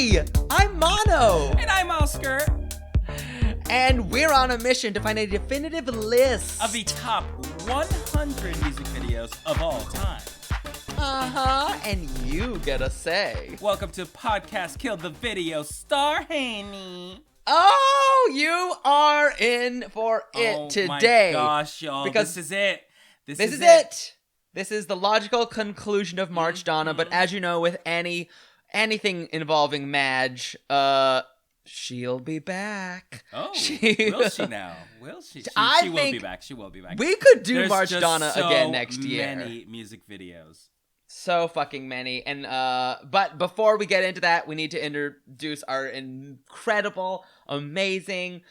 Hi, I'm Mono. And I'm Oscar. And we're on a mission to find a definitive list Of the top 100 music videos of all time. And you get a say. Welcome to Podcast Kill the Video Star, Haney. Oh, you are in for it today. Oh my gosh, y'all. Because this is it. This is it. This is the logical conclusion of March-Donna, but as you know, with anything involving Madge, she'll be back. Oh, will she now? Will she? She will be back. She will be back. We could do There's March-Donna just again next year. So many music videos. So fucking many. And but before we get into that, we need to introduce our incredible, amazing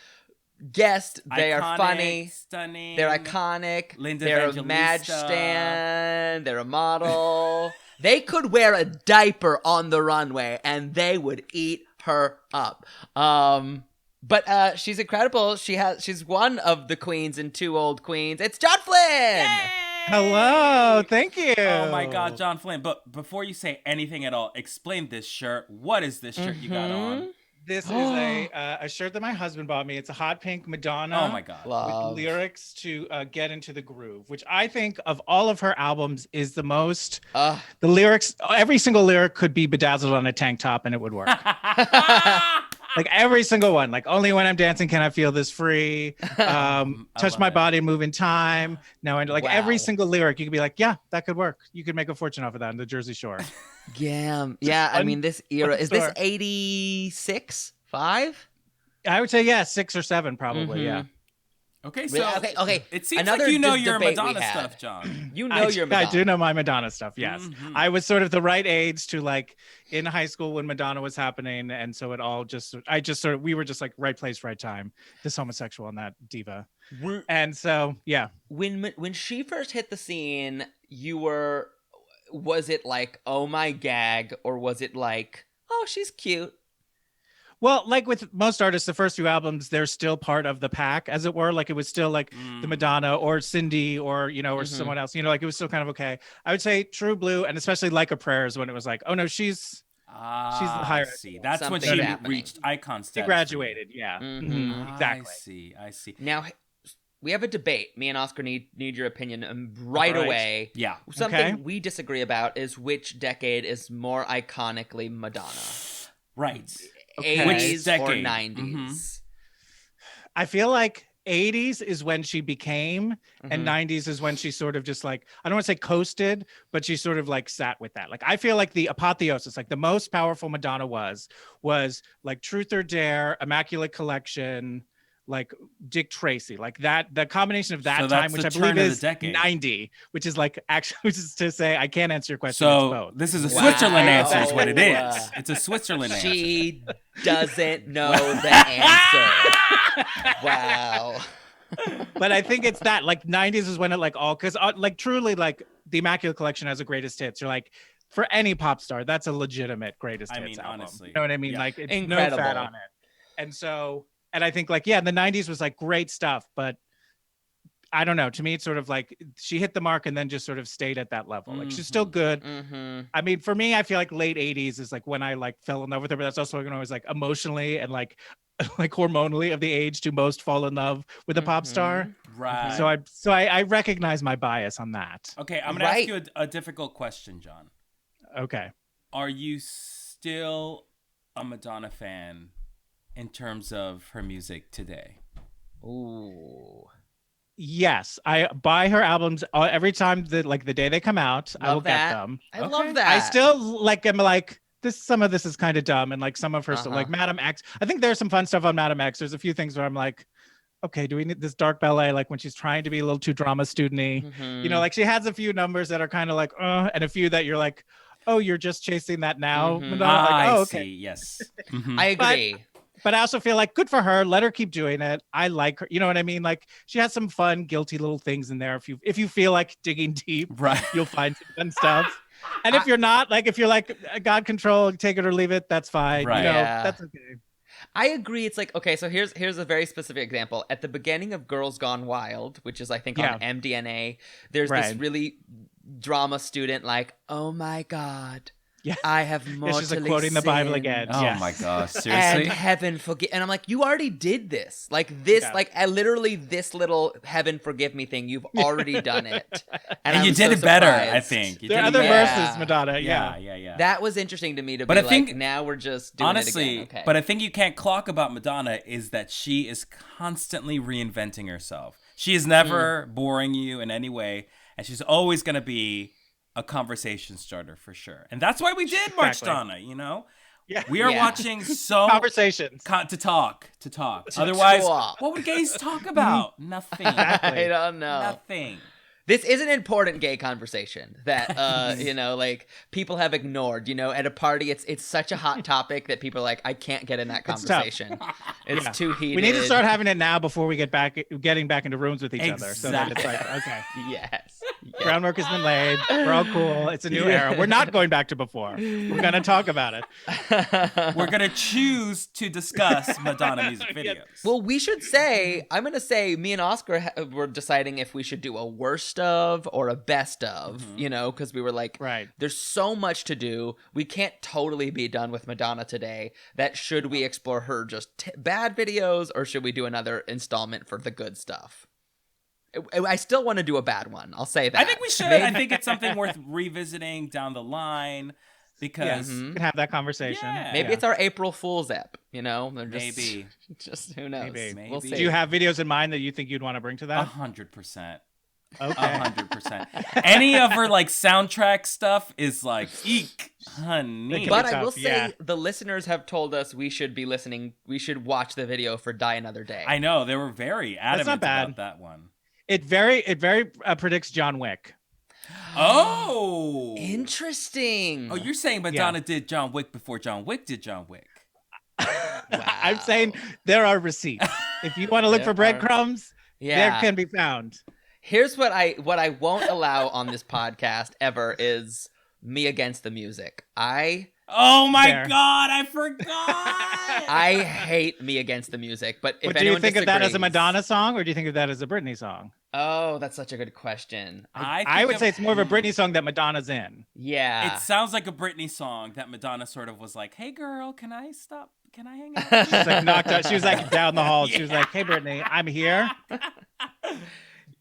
guest. They Iconic, are funny, stunning. they're iconic. Linda they're Evangelista. a Madge stan. They're a model. They could wear a diaper on the runway, and they would eat her up. But she's incredible. She's one of the queens in Two Old Queens. It's John Flynn. Yay! Hello, thank you. Oh my God, John Flynn. But before you say anything at all, explain this shirt. What is this shirt you got on? This is a shirt that my husband bought me. It's a hot pink Madonna. Oh my God. Love. With lyrics to get into the groove, which I think of all of her albums is the most. The lyrics, every single lyric could be bedazzled on a tank top and it would work. Like every single one, like only when I'm dancing can I feel this free. Touch my body, move in time. No, and like every single lyric, you could be like, yeah, that could work. You could make a fortune off of that in the Jersey Shore. Yeah. I mean, this era is this 86, 5? I would say 6 or 7, probably. Yeah. Okay, so okay. It seems Another like you know your debate we Madonna had. stuff, John. You know your Madonna. I do know my Madonna stuff. Yes, Mhm. I was sort of the right age to like in high school when Madonna was happening, and so it all we were just like right place, right time. This homosexual and that diva, and so yeah. When she first hit the scene, was it like, oh my gag, or was it like, oh, she's cute? Well, like with most artists, the first few albums, they're still part of the pack, as it were. Like it was still like the Madonna or Cindy or, or someone else, like it was still kind of okay. I would say True Blue and especially Like a Prayer is when it was like, oh no, she's the higher. See, that's when Something she happening. reached icon status. She graduated. Yeah, exactly. I see. Now, we have a debate. Me and Oscar need your opinion right away. Yeah. Something we disagree about is which decade is more iconically Madonna. Right. 80s Which decade? or 90s. I feel like 80s is when she became, and 90s is when she sort of just like, I don't want to say coasted, but she sort of like sat with that. Like, I feel like the apotheosis, like the most powerful Madonna was like Truth or Dare, Immaculate Collection, like Dick Tracy, like that, the combination of that time, which I believe is 90, which is like actually, which is to say, I can't answer your question. So this is a Switzerland answer is what it is. It's a Switzerland answer. She doesn't know the answer. Wow. But I think it's that like 90s is when it like all, because like truly like the Immaculate Collection has the greatest hits. You're like, for any pop star, that's a legitimate greatest hits album. Honestly. You know what I mean? Yeah. Like it's Incredible. no fat on it. And so, and I think like, yeah, the 90s was like great stuff, but I don't know. To me, it's sort of like she hit the mark and then just sort of stayed at that level. Like she's still good. I mean, for me, I feel like late 80s is like when I like fell in love with her, but that's also when I was like emotionally and like hormonally of the age to most fall in love with a pop star. Right. So I recognize my bias on that. Okay, I'm going to ask you a difficult question, John. Okay. Are you still a Madonna fan in terms of her music today? Ooh. Yes, I buy her albums every time the day they come out. I will get them. I love that. I still like am like this. Some of this is kind of dumb, and like some of her stuff, like Madam X. I think there's some fun stuff on Madam X. There's a few things where I'm like, okay, do we need this dark ballet? Like when she's trying to be a little too drama student-y. Like she has a few numbers that are kind of like, and a few that you're like, oh, you're just chasing that now. Madonna. Like, I okay. see. Yes. I agree. But I also feel like good for her. Let her keep doing it. I like her. You know what I mean? Like she has some fun, guilty little things in there. If you feel like digging deep, right, you'll find some fun stuff. And if you're not, like if you're like God control, take it or leave it, that's fine. Right. That's okay. I agree. It's like, okay, so here's a very specific example. At the beginning of Girls Gone Wild, which is I think on MDNA, there's this really drama student like, oh my God, Yeah. I have Yeah, mortally she's like quoting the Bible sinned. again. Oh Yes. my gosh, And seriously? heaven forgive. And I'm like, you already did this. Like this, Yeah. like literally this little heaven forgive me thing. You've already done it. And you I'm did so it better, surprised. I think. You There are did it other better. verses, Madonna. Yeah, Yeah. yeah, yeah. That was interesting to me to But be I think- like, now we're just doing Honestly, it again. Okay. but I think you can't clock about Madonna is that she is constantly reinventing herself. She is never boring you in any way, and she's always going to be a conversation starter for sure. And that's why we did March-Donna, you know? Yeah. We are Yeah. watching so Conversations. to talk. Otherwise, talk. what would gays talk about? Nothing. I don't know. Nothing. This is an important gay conversation that you know, like people have ignored. You know, at a party, it's such a hot topic that people are like, I can't get in that It's tough. conversation. It's Yeah. too heated. We need to start having it now before we getting back into rooms with each other. So that it's like, okay, Yes. groundwork has been laid. We're all cool. It's a new era. We're not going back to before. We're going to talk about it. We're going to choose to discuss Madonna music videos. Well, we should say, I'm going to say me and Oscar were deciding if we should do a worst of or a best of, you know, because we were like, Right. there's so much to do. We can't totally be done with Madonna today. That should we explore her just bad videos, or should we do another installment for the good stuff? I still want to do a bad one. I'll say that. I think we should. I think it's something worth revisiting down the line because We can have that conversation. Yeah. Maybe it's our April Fool's ep, you know? They're just, Maybe. Just who knows? Maybe. We'll see. Do you have videos in mind that you think you'd want to bring to that? 100%. Okay. 100%. Any of her like soundtrack stuff is like eek, honey. But But It's I will tough, say yeah. the listeners have told us we should be listening. We should watch the video for Die Another Day. I know they were very adamant not bad. about that one. It very predicts John Wick. Oh, Interesting. Oh, you're saying Madonna did John Wick before John Wick did John Wick? I'm saying there are receipts. If you want to look There for are- breadcrumbs, yeah. there can be found. Here's what I won't allow on this podcast ever is me against the music. Oh my Fair. God, I forgot. I hate me against the music. But if But do you anyone think of that as a disagrees- Madonna song, or do you think of that as a Britney song? Oh, that's such a good question. I would say it's more of a Britney song that Madonna's in. Yeah. It sounds like a Britney song that Madonna sort of was like, "Hey, girl, can I stop? Can I hang out?" She's like knocked out. She was like down the hall. She was like, "Hey, Brittany, I'm here."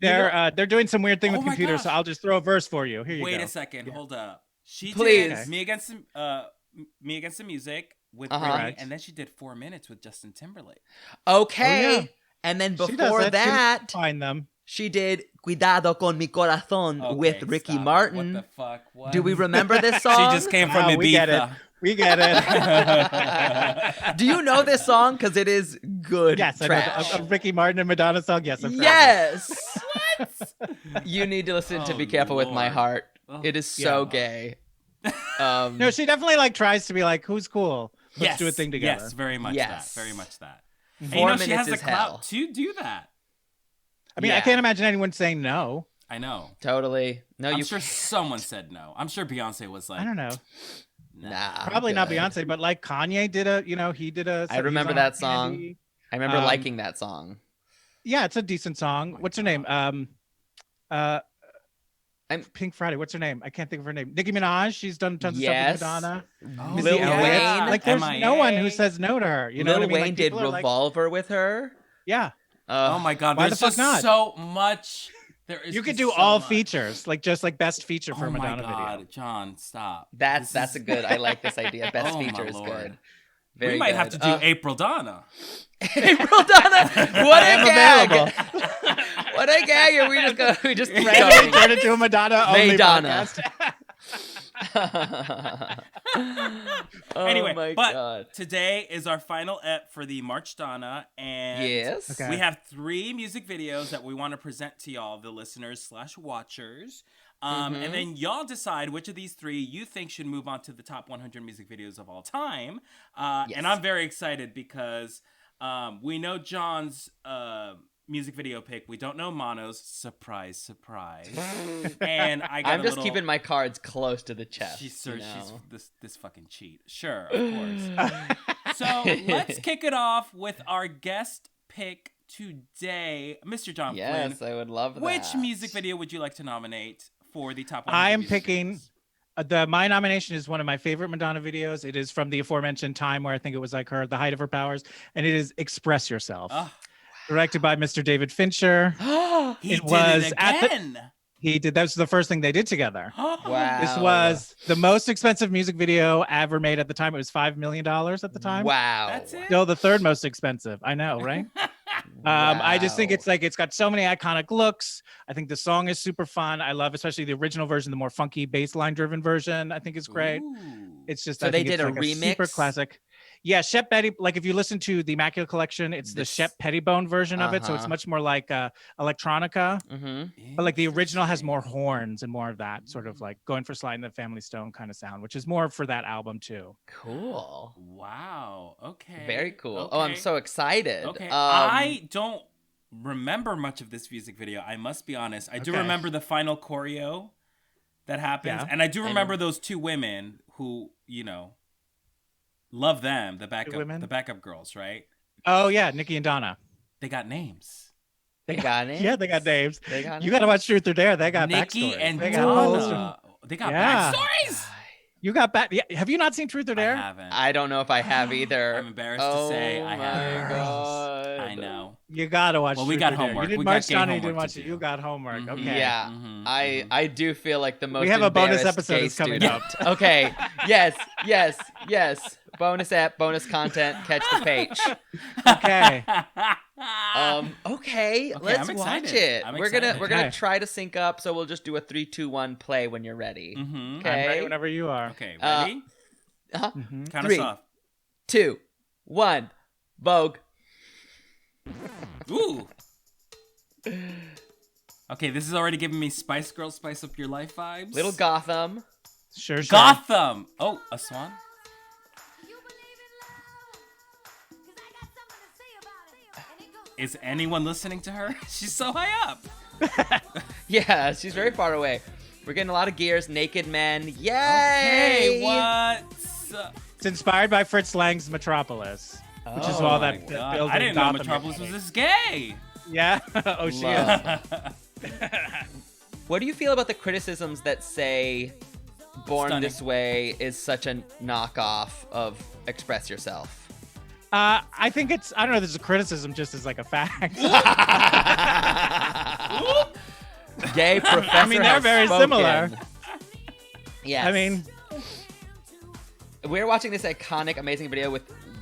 They're doing some weird thing Oh with my computers, so gosh. I'll just throw a verse for you. Here you Wait go. a second, hold up. She Please. did Me Against the Music with Uh-huh. Britney, Correct. and then she did 4 minutes with Justin Timberlake. Okay. Oh, yeah. And then She does before She that, doesn't find them. she did Cuidado con mi corazón Okay, with Ricky stop it. Martin. What the fuck? What? Do we remember this She song? just came from Wow, Ibiza. we get it. We get it. Do you know this song? Because it is good Yes, I trash. know. A Ricky Martin and Madonna song. Yes, I'm proud. Yes. You need to listen to Oh, Be Careful with My Lord. Heart. Oh, It is so yeah. gay. No, she definitely like tries to be like, "Who's cool? Let's Yes, do a thing together." Yes, very much Yes. that. Very much that. 4 And you know, she minutes has the is hell. clout to do that. I mean, I Yeah. can't imagine anyone saying no. I know. Totally. No, I'm you sure someone said no. I'm sure Beyonce was like, I don't know. Nah. Probably not good. Beyonce, but like Kanye did a, he did a. I he's remember on that Hard song. Candy. I remember Um, liking that song. Yeah, it's a decent song. my What's her name? I'm- Pink Friday. What's her name? I can't think of her name. Nicki Minaj. She's done tons of Yes. stuff with Madonna. Oh, Missy Lil Elliott. Wayne. Like, there's no one who MIA. says no to her. You know Lil what I mean? Wayne Like, did people are like, Revolver with her. yeah. Oh my God! Why There's the fuck just not? so much. There is. You could just do so all much. features, like just like best feature for Oh a my Madonna God, video. John, stop. That's This a is- good. I like this idea. Best Oh, my feature is Lord. good. Very we might have good. to do April Donna. April Donna. What a I'm gag! available. What a gag! And we just keep Randomly going. turn into a Madonna only Madonna. podcast. Oh Anyway, my but God. today is our final ep for the March-Donna, and Yes. Okay. we have 3 music videos that we want to present to y'all, the listeners/watchers. And then y'all decide which of these 3 you think should move on to the top 100 music videos of all time. Yes. And I'm very excited because we know John's music video pick. We don't know Mono's. Surprise, surprise. And I got I'm a just little... keeping my cards close to the chest. She's you she's know? this fucking cheat. Sure, of course. So let's kick it off with our guest pick today, Mr. John Yes, Flynn. I would love that. Which music video would you like to nominate for the top 100 I am music picking videos? My nomination is one of my favorite Madonna videos. It is from the aforementioned time where I think it was like the height of her powers, and it is "Express Yourself," directed by Mr. David Fincher. He It did was it at the- again. He did. That was the first thing they did together. Wow. This was the most expensive music video ever made at the time. It was $5 million at the time. Wow. That's it. Still the third most expensive. I know, right? I just think it's like it's got so many iconic looks. I think the song is super fun. I love especially the original version, the more funky bass line driven version. I think is great. Ooh. It's just So I they think did it's a like remix? super classic. Yeah, Shep Petty. Like if you listen to the Immaculate Collection, it's the This- Shep Pettibone version of it, so it's Uh-huh. much more like electronica. Mm-hmm. But like the original has more horns and more of that sort of like going for Sly and the Family Stone kind of sound, which is more for that album too. Cool. Wow. Okay. Very cool. Oh, I'm Okay. so excited. Okay. I don't remember much of this music video. I must be honest. I do Okay. remember the final choreo that happens, Yeah. and I do remember those two women who, love them. The women? backup girls, right? Oh yeah, Nikki and Donna. They got names. They got it. Yeah, they got names. They got You it. got to watch Truth or Dare. They got Nikki backstories. and They got whole story- Donna. They got Yeah. backstories. You got back. Yeah. Have you not seen Truth or I Dare? haven't. I don't know if I have either. I'm embarrassed to say I my haven't. God. I know. You gotta watch. Well, we Truth got or Dare. homework. You did We got March gay Donna. You homework didn't watch to it. do. You got homework. Mhm. Okay. Yeah, Mhm, I do feel like the most. have a bonus embarrassed episode gay that's coming student. up. Okay. Yes. Bonus app, bonus content. Catch the page. Okay. Okay. Let's I'm watch excited. it. I'm We're gonna Okay. try to sync up, so we'll just do a 3, 2, 1 play when you're ready. Mhm. Okay. I'm ready whenever you are. Okay, Uh, ready? Mhm. Count 3, us off. 2, 1. Vogue. Ooh. Okay, this is already giving me Spice Girls, Spice Up Your Life vibes. Little Gotham. Sure. Gotham. Oh, a swan. Is anyone listening to her? She's so high up. Yeah, she's very far away. We're getting a lot of gears. Naked men. Yay! Hey, what? It's inspired by Fritz Lang's Metropolis, which is Oh all my that God, building. I didn't know Gotham Metropolis was you're this gay. Yeah. Oh, she Love. is. What do you feel about the criticisms that say Born Stunning. This Way is such a knockoff of Express Yourself? I think it's. I don't know. If this is a criticism, just as like a fact. Gay professor. I mean, they're has very spoken. similar. Yes. I mean, we're watching this iconic, amazing video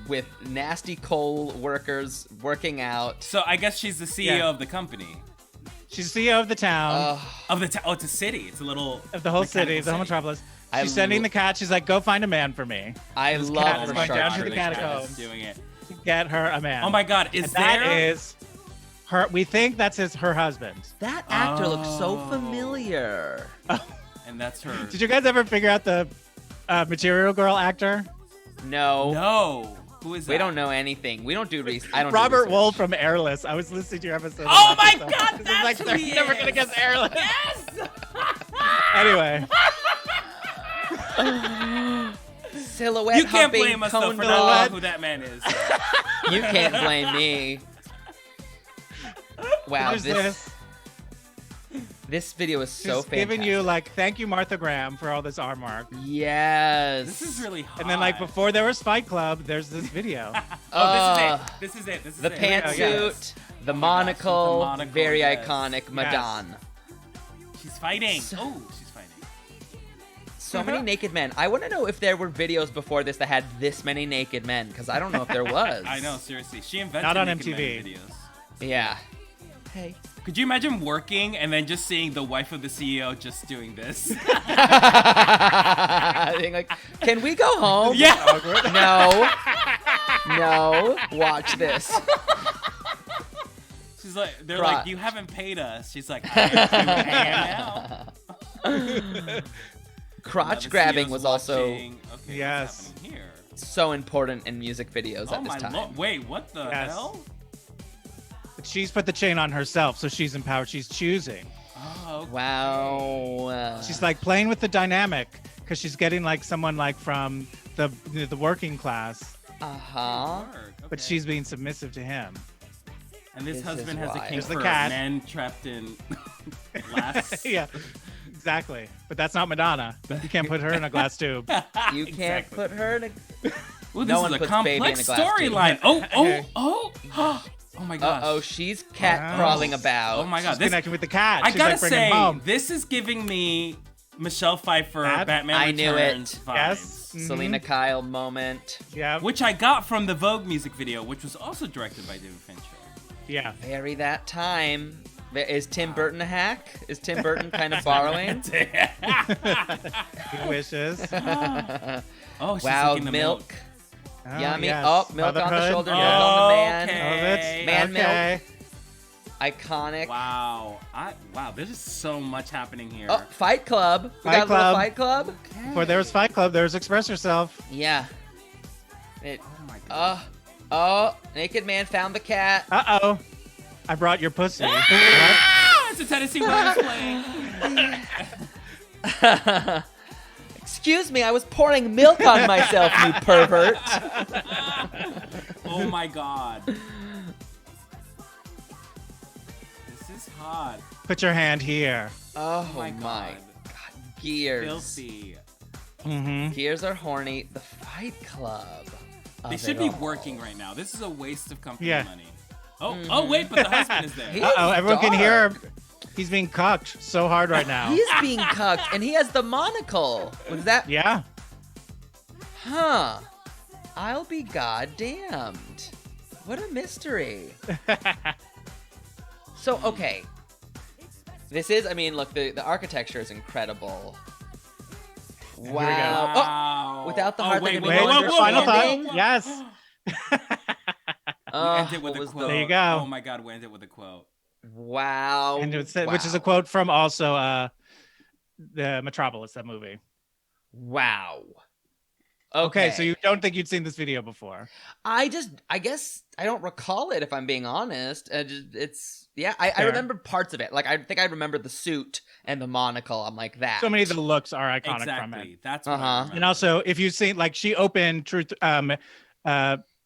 with nasty coal workers working out. So I guess she's the CEO Yeah. of the company. she's CEO of the town, Of the oh, it's a city. It's a little of the whole mechanical city, the whole metropolis. I She's sending lo- the cat. She's like, "Go find a man for me. I This love cat her is going down to the sharpshooter. catacombs. doing it. To get her a man." Oh my God! Is And there? that is her. We think that's her husband. That actor looks so Oh. familiar. And that's her. Did you guys ever figure out the Material Girl actor? No. No. Who is that? We don't know anything. We don't do research. I don't. do Robert research. Wool from Airless. I was listening to your episode. Oh of my that God! episode. This is That's like who they're he never is. gonna guess Airless. Yes. Anyway, Silhouette You can't humping blame us though cone for dog. not knowing who that man is. You can't blame me. Wow, there's this video is so She's fantastic. giving you like, thank you, Martha Graham, for all this artwork. Yes. This is really hot. And then like before there was Fight Club, there's this video. Oh, this is it. This is it. The This is it. pantsuit, yes. the Oh my gosh, monocle, the monocle, very yes. iconic Madonna. She's fighting. So- Oh, she's fighting. So many naked men. I want to know if there were videos before this that had this many naked men, because I don't know if there was. I know, seriously. She invented Not on naked men MTV. videos. Yeah. Hey. Could you imagine working and then just seeing the wife of the CEO just doing this? Being like, can we go home? Yeah. No. Watch this. She's like, they're Crotch. like, you haven't paid us. She's like, I am now. Crotch The grabbing CEO's was also watching. Okay, Yes. what's happening here? so important in music videos Oh at this my time. lord! Wait, what the Yes. hell? But she's put the chain on herself, so she's empowered. She's choosing. Oh, okay. Wow. She's like playing with the dynamic because she's getting like someone like from the working class, Uh-huh. Work, but okay. she's being submissive to him. And this This husband is has a why. kink There's the for cat. men trapped in glass. Yeah, Exactly. But that's not Madonna. You can't put her in a glass tube. You can't put her in a... Well, this No one is a puts baby in a complex glass tube. storyline. Oh my gosh. Uh-oh, she's cat crawling about. Oh my god. She's connecting with the cat. I She's gotta like bringing say, him home. this is giving me Michelle Pfeiffer, Batman I knew it. Returns vibes. Yes. Selena Kyle moment. Yeah. Which I got from the Vogue music video, which was also directed by David Fincher. Yeah. Very that time. Is Tim Burton a hack? Is Tim Burton kind of borrowing? He wishes. Oh, she's Wow, licking the milk. Oh, Yummy. yes. Oh, milk on the Motherhood. shoulder, Yeah. milk on the man. Okay. Man Okay. Iconic. Wow. Wow, there's just so much happening here. Oh, Fight Club. We Fight got a little Club. Fight Club. Before there was Fight Club, there was Express Yourself. Yeah. It. Oh my god. Naked man found the cat. Uh-oh. I brought your pussy. What? Ah, it's a Tennessee Williams playing. Excuse me, I was pouring milk on myself, you pervert. Oh my god. This is hot. Put your hand here. Oh my my God. god. Gears. Filthy. Mm-hmm. Gears are horny. The Fight Club. They of should it be all. working right now. This is a waste of company Yeah. money. Oh, wait, but the husband is there. He- Uh-oh, everyone can hear dark. him. He's being cucked so hard right now. He's being cucked, and he has the monocle. Was that? Yeah. Huh. I'll be goddamned. What a mystery. So, okay. This is, I mean, look, the architecture is incredible. we Wow. go. Wow. Oh, without the Oh, heart, wait, they're wait, gonna Wait, be whoa, final whoa, thought. whoa, whoa. Yes. We end it with what a was quote. There you go. Oh my god, we end it with a quote. Wow. And which is a Wow. quote from also the Metropolis, that movie. Wow. Okay, so you don't think you'd seen this video before? I guess I don't recall it if I'm being honest. I Fair. remember parts of it. Like I think I remember the suit and the monocle. I'm like that. So many of the looks are iconic from it. Exactly. That's what I Uh-huh. remember. And also, if you've seen, like, she opened Truth,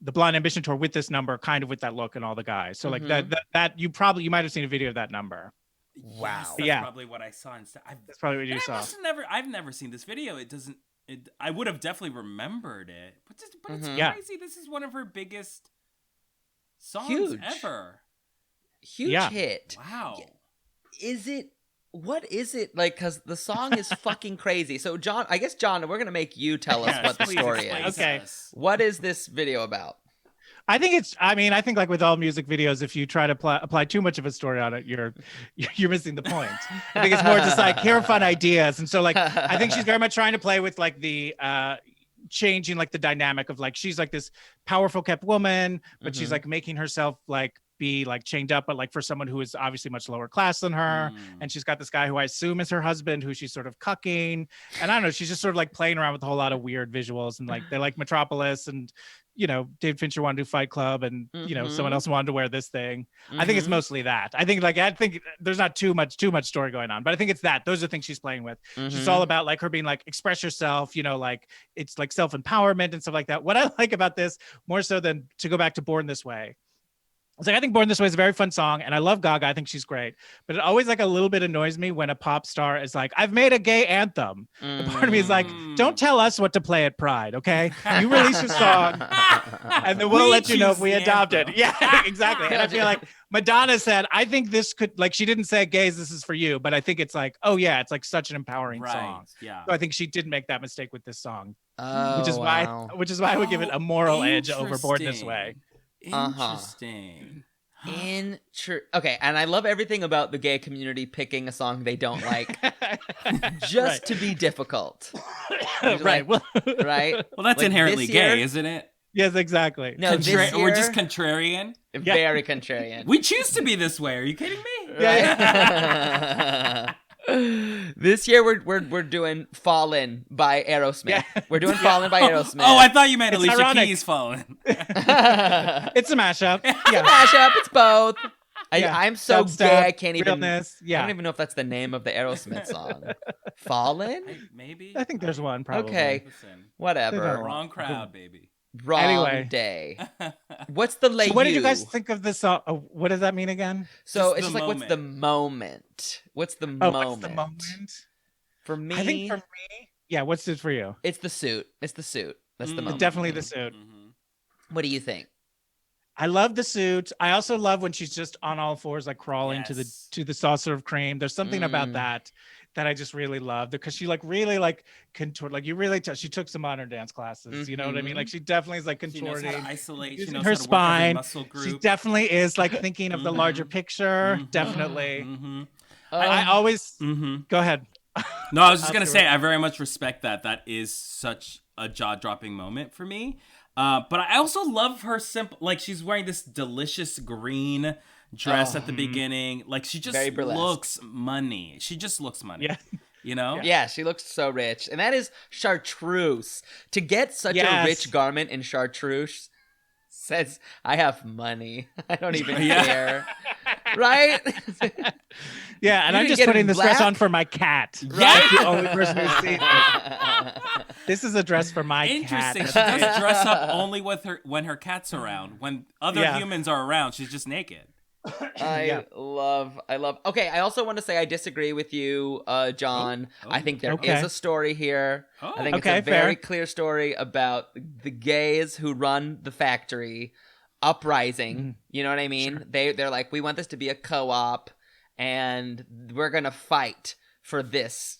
the Blonde Ambition tour with this number, kind of with that look and all the guys. So like Mhm. that you might have seen a video of that number. Wow. Yes, that's Yeah. probably what I saw instead. That's probably what you saw. I've never seen this video. I would have definitely remembered it. But it's Mhm. Yeah. crazy. This is one of her biggest songs Huge. ever. Huge Yeah. hit. Wow. What is it like? Because the song is fucking crazy. So John, we're gonna make you tell us Yes, what the please story explain is. to Okay. us. What is this video about? I think like with all music videos, if you try to apply too much of a story on it, you're missing the point. I think it's more just like, here are fun ideas. And so like, I think she's very much trying to play with like the changing like the dynamic of like, she's like this powerful kept woman, but she's Mhm. like making herself like be like chained up, but like for someone who is obviously much lower class than her. And she's got this guy who I assume is her husband, who she's sort of cucking. And I don't know, she's just sort of like playing around with a whole lot of weird visuals, and like they like Metropolis, and David Fincher wanted to do Fight Club, and someone else wanted to wear this thing. I think it's Mhm. mostly that. I think there's not too much story going on, but I think it's that. Those are the things she's playing with. She's Mhm. all about like her being like, express yourself, like it's like self-empowerment and stuff like that. What I like about this more so than to go back to Born This Way, it's like, I think Born This Way is a very fun song, and I love Gaga. I think she's great, but it always like a little bit annoys me when a pop star is like, I've made a gay anthem. The part of me is like, don't tell us what to play at Pride, okay? You release a song, and then we'll We let you know if choose we the adopt it. anthem. Yeah, exactly. And I feel like Madonna said, I think this could, like, she didn't say, gays, this is for you, but I think it's like, oh yeah, it's like such an empowering Right. song. Yeah. So I think she did make that mistake with this song, Oh, which is wow. why I would give it a moral edge over Born This Interesting. Way. Uh-huh. Interesting. Okay, and I love everything about the gay community picking a song they don't like just to be difficult. Right. Well, Right? Well, that's Like, inherently this year- gay, isn't it? yes, exactly. No, this year, We're just contrarian. very contrarian. We choose to be this way. Are you kidding me? Right? This year we're doing "Fallen" by Aerosmith. Yeah. We're doing "Fallen" by Aerosmith. Oh, I thought you meant It's Alicia ironic. Keys falling. It's a mashup. Yeah. Mashup. It's both. Yeah. I'm so Dubstep, gay. I can't even. realness. I Yeah. don't even know if that's the name of the Aerosmith song. "Fallen." Maybe. I think there's one probably. Okay. Listen, Whatever. wrong crowd, baby. Wrong Anyway. day. What's the lay? So what did you guys think of this song? What does that mean again? So Just it's the just like, what's the moment? What's the moment? What's the moment? For me, I think for me, yeah. What's it for you? it's the suit. It's the suit. That's the moment. Definitely the suit. What do you think? I love the suit. I also love when she's just on all fours, like crawling to the saucer of cream. There's something about that I just really love, because she like really like contort, like you really she took some modern dance classes. You know what I mean? Like she definitely is like contorting, she knows how to isolate, using she knows her how to work every spine. muscle group. She definitely is like thinking of the larger picture. Definitely. I always go ahead. No, I was just gonna say, I very much respect that. That is such a jaw-dropping moment for me. But I also love her simple, like she's wearing this delicious green dress at the beginning. Like she just looks money. She just looks money. Yeah. You know? Yeah, she looks so rich. And that is chartreuse. To get such a rich garment in chartreuse says, I have money. I don't even care. Right? Yeah, and I'm just putting this dress on for my cat. Right? The only person who's seen it. This is a dress for my cat. Interesting. She does dress up only with when her cat's around. When other humans are around, she's just naked. I love. Okay, I also want to say I disagree with you, John. I think there is a story here. I think it's a very clear story about the gays who run the factory uprising. You know what I mean? Sure. They're like, we want this to be a co-op, and we're gonna fight for this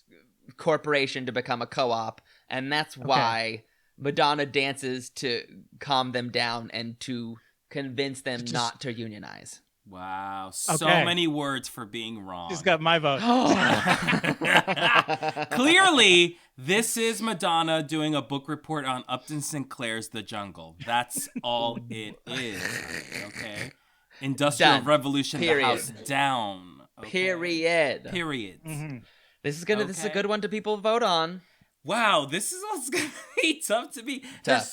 corporation to become a co-op, and that's why Madonna dances to calm them down and to convince them not to unionize. Wow, so many words for being wrong. She's got my vote. Clearly, this is Madonna doing a book report on Upton Sinclair's The Jungle. That's all it is. Okay? Industrial Revolution, the house down. Okay? Period. This is a good one to people vote on. Wow, this is what's gonna be tough to be. There's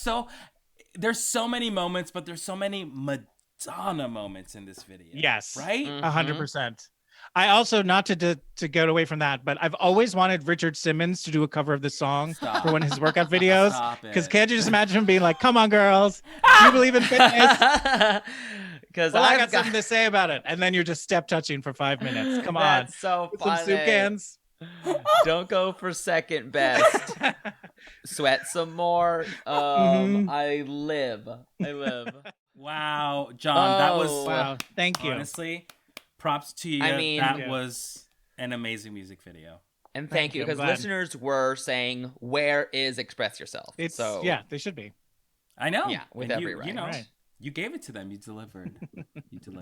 so many moments, but there's so many Madonna moments in this video. Yes. Right? 100%. I also, not to get away from that, but I've always wanted Richard Simmons to do a cover of this song for one of his workout videos. Because can't you just imagine him being like, come on, girls. Do you believe in fitness? Because I got something to say about it. And then you're just step touching for 5 minutes. Come on. That's so funny. Some soup cans. Don't go for second best. Sweat some more. I live. Wow, John, that was Thank you. Honestly, props to you. I mean, that was an amazing music video. And thank you, because listeners were saying, "Where is Express Yourself?" They should be. I know. Yeah, with every right. You know, you gave it to them. You delivered.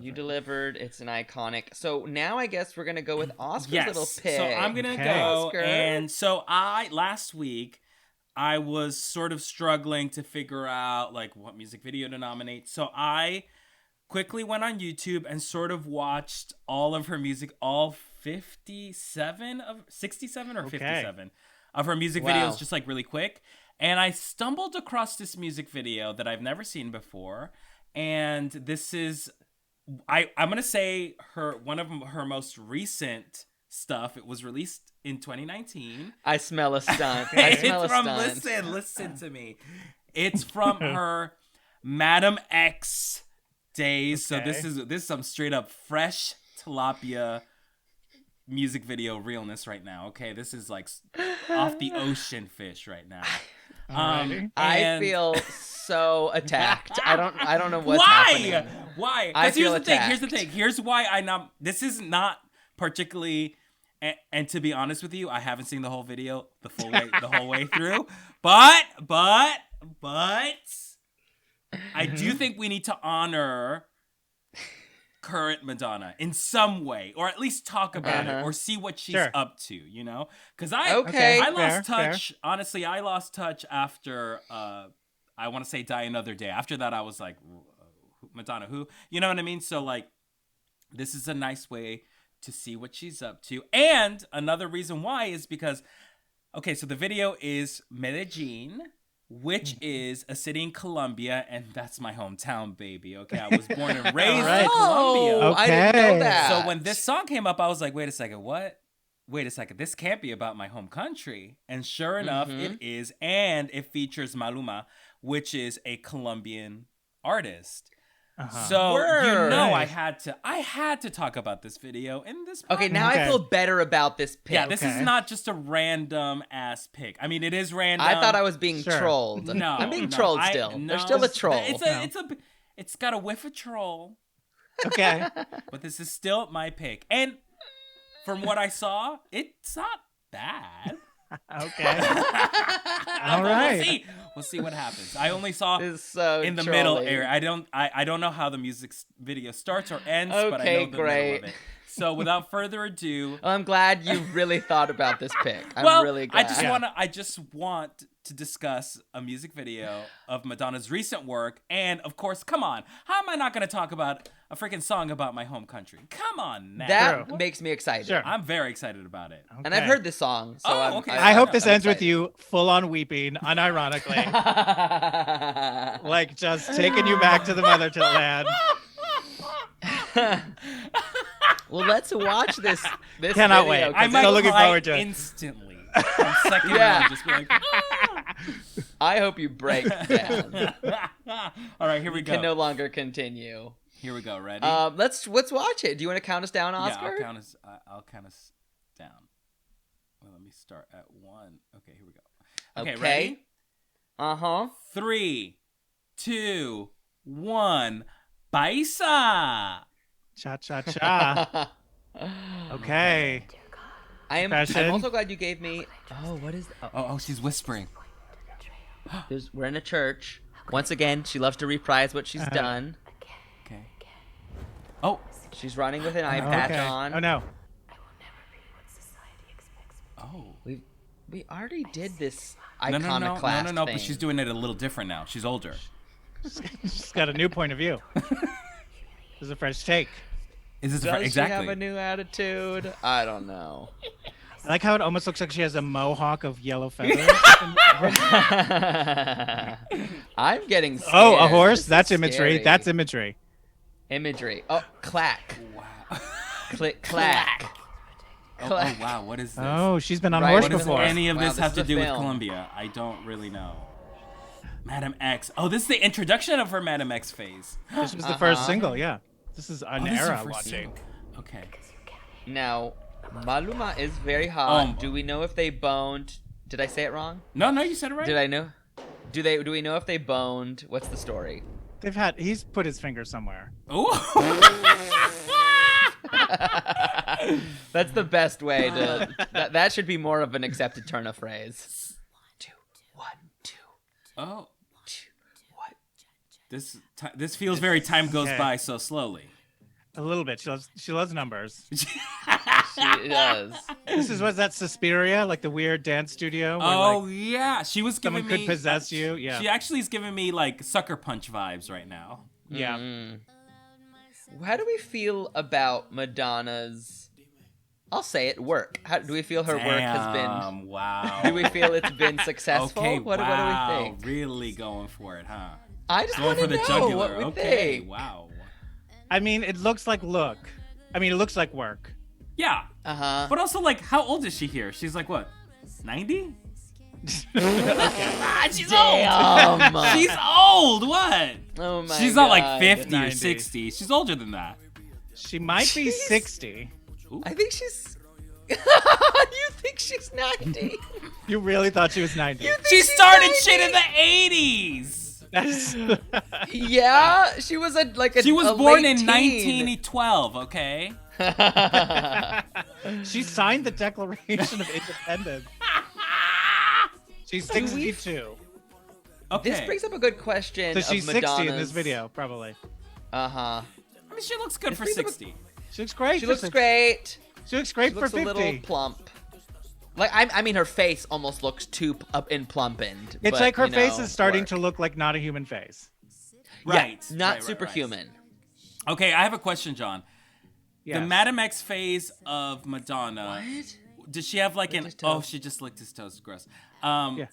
You delivered. It's an iconic. So now I guess we're gonna go with Oscar's little pick. So I'm gonna go, and so last week I was sort of struggling to figure out like what music video to nominate. So I quickly went on YouTube and sort of watched all of her music, all 67 of 67 or 57 of her music videos, just like really quick. And I stumbled across this music video that I've never seen before. And this is, I'm going to say one of her most recent stuff. It was released in 2019. I smell a stunt. Listen to me. It's from her Madam X days. So this is some straight up fresh tilapia music video realness right now. Okay, this is like off the ocean fish right now. I feel so attacked. I don't know what's happening. Why? Here's the thing. Here's why this is not particularly. And to be honest with you, I haven't seen the whole video the whole way through. But I do think we need to honor current Madonna in some way, or at least talk about it, or see what she's up to, you know? Because I lost touch. Fair. Honestly, I lost touch after I want to say Die Another Day. After that, I was like, Madonna, who? You know what I mean? So like, this is a nice way to see what she's up to. And another reason why is because, so the video is Medellin, which is a city in Colombia, and that's my hometown, baby. Okay, I was born and raised in Colombia. I didn't know that. So when this song came up, I was like, wait a second, what? Wait a second, this can't be about my home country. And sure enough, it is. And it features Maluma, which is a Colombian artist. So Word. I had to talk about this video in this podcast. Okay, now I feel better about this pick. Yeah, this is not just a random ass pick. I mean, it is random. I thought I was being trolled. No, I'm being trolled still. There's still a troll. It's got a whiff of troll. Okay. But this is still my pick. And from what I saw, it's not bad. Okay. All right. We'll see what happens. I only saw so in the trolly. middle area. I don't know how the music video starts or ends, but I know the great. middle of it. So without further ado, I'm glad you really thought about this pick. I'm really glad. I just want to discuss a music video of Madonna's recent work, and of course, come on, how am I not going to talk about a freaking song about my home country? Come on now. That makes me excited. Sure. I'm very excited about it. And I've heard this song, so I hope this ends with you full on weeping, unironically. Like just taking you back to the motherland. Well, let's watch this Cannot video, wait. 'cause I might so looking cry forward to it. instantly. From second round, just be like, I hope you break down. All right, here we You go. can no longer continue. Here we go. Ready? Let's watch it. Do you want to count us down, Oscar? Yeah, I'll count us down. Well, let me start at 1. Okay, here we go. Okay, ready? 3, 2, 1. Paisa. Cha cha cha. Okay. I'm also glad you gave me. Oh, what is? Oh, she's whispering. We're in a church. Once again, she loves to reprise what she's done. Okay. Oh, she's running with an eye patch on. Oh no. Oh. We already did this No. iconoclast thing. But she's doing it a little different now. She's older. She's got a new point of view. This is a fresh take. Is this Does exactly? she have a new attitude? I don't know. I like how it almost looks like she has a mohawk of yellow feathers. I'm getting scared. Oh, a horse? This That's is imagery. scary. That's imagery. Imagery. Oh, clack. Wow. Click, clack. Oh, wow. What is this? Oh, she's been on Right, horse what is before. this? Any of Wow, this this have is to a do with film. Colombia? I don't really know. Madam X. Oh, this is the introduction of her Madam X phase. This was the first single, yeah. This is an This is her era first watching. single. Okay. Now, Maluma is very hot. Do we know if they boned? Did I say it wrong? No, you said it right. Did I know? Do we know if they boned? What's the story? He's put his finger somewhere. Ooh. That's the best way to. That should be more of an accepted turn of phrase. 2, 1, 2. Oh. 2, 1. This feels very time goes Okay. by so slowly. A little bit. She loves numbers. She does. Was that Suspiria, like the weird dance studio? Where, Oh like, yeah, she was giving someone me. could possess you. Yeah. She actually is giving me like Sucker Punch vibes right now. Yeah. How do we feel about Madonna's? I'll say it. Work. How do we feel her work has been? Wow. Do we feel it's been successful? Okay. What do we think? Really going for it, huh? I just Going want for to the know jugular. what we Okay. think. Wow. I mean, it looks like look. I mean, it looks like work. Yeah. But But also, like, how old is she here? She's like, what? 90? She's Damn. old. She's old. What? Oh my She's not like God. 50 or 90. 60. She's older than that. She might be 60. I think she's. You think she's 90? You really thought she was 90? She started shit in the 80s. Yeah, she was She was born in teen. 1912, okay? She signed the Declaration of Independence. She's 62. Okay. This brings up a good question. So she's 60 in this Madonna's- video, probably. Uh-huh. I mean, she looks good for brings up a- 60. She looks great. She for looks 60. great. She looks great She for looks 50. a little plump. Like I mean, her face almost looks too up in plumpened. It's but, like her you know, face is starting work. to look like not a human face. Right. Yeah, not right, superhuman. Right. Okay, I have a question, John. Yes. The Madam X phase of Madonna. What? Did she have like an? his toe. Oh, she just licked his toes. Gross. Yeah.